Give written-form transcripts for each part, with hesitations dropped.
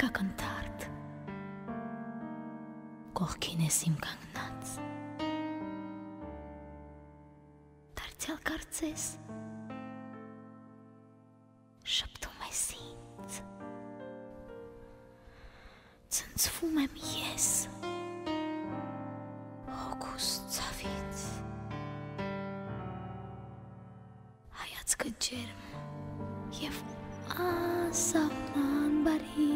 արկակնթարդ կողքին ես իմ կանգնած դարձյալ կարծես շպտում ես ինձ ցնցվում եմ ես հոգուս ցավից հայացքը ջերմ և անսահման բարի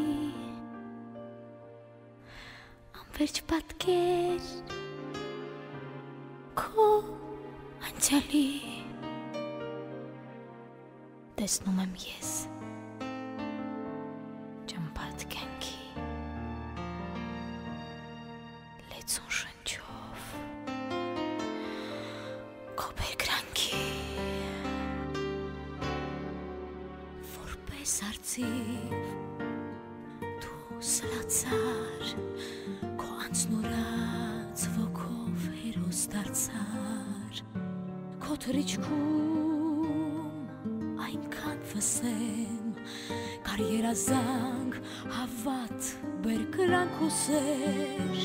անվերջ պատկեր քո անցյալի տեսնում եմ ես ճամփած կյանքի լեցուն շնչով քո բերկրանքի որպես արծիվ դու սլացար քո անցնորած ոգով հերոս դարձար քո թռիչքում այնքան վսեմ կարիերազանգ հավատ բերկրանք ու սեր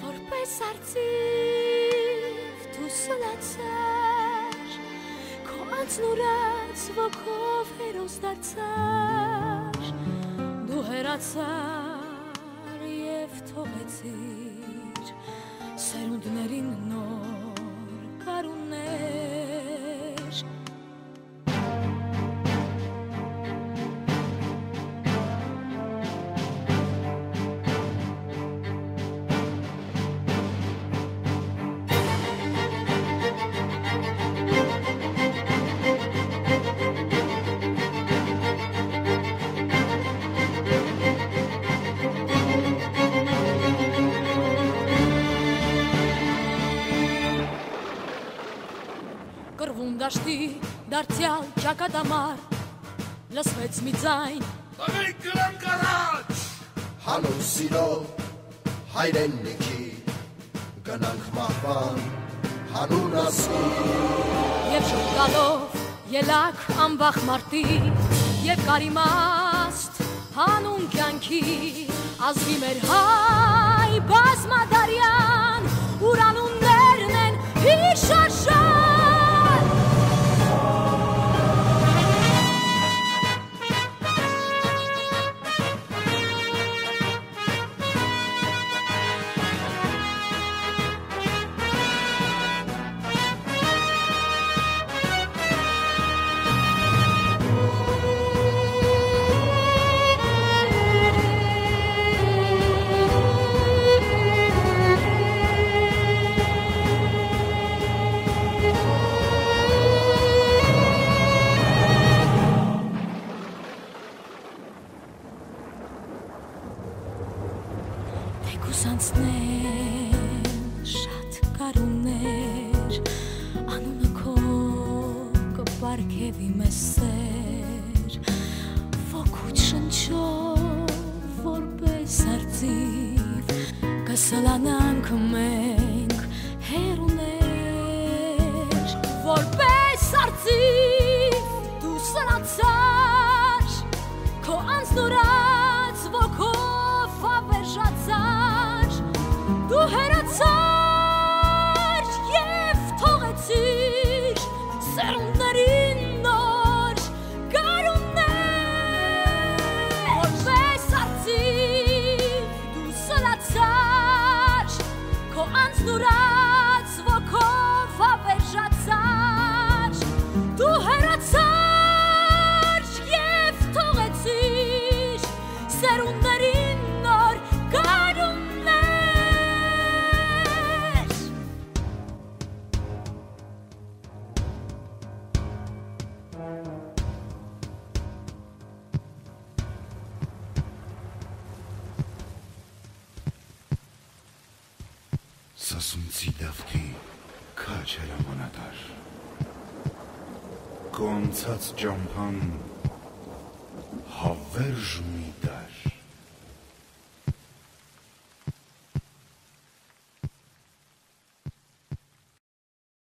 որպես արծիվ դու սլացար քո անցնորած ոգով հերոս դարձար դու հեռացար և թողեցիր սերունդներին նոր կարուններ դաշտի դարձյալ ճակատամար լսվեց մի ձայն տղեկ գրանք առաջ հանուն սիրո հայրենիքի գնանք մահվան հանուն ասի և շուտալով ելակ անվախ մարտի և կար իմաստ հանուն կյանքի ազգի մեր հայ բազմադարյան ուրանուններն են հիշարժան շատ կարուններ անունը քո կպարգևի մեզ սեր ոգուց շնչով որպես արծիվ կսլանանք մենք հեռուներ որպես արծիվ դու սլացար քո անձնորած ոգով ավերժացար դու հեռացար և թողեցիր սերունդներին նոր կարուններ որպես արծիվ դու սլացար քո անձնորած ոգով ավերժացար դու հեռացար և թողեցիր սերունդներին նոր Սասունցի դավթի քաչ հրամանատար կոնցած ճամփան հավերժ ունի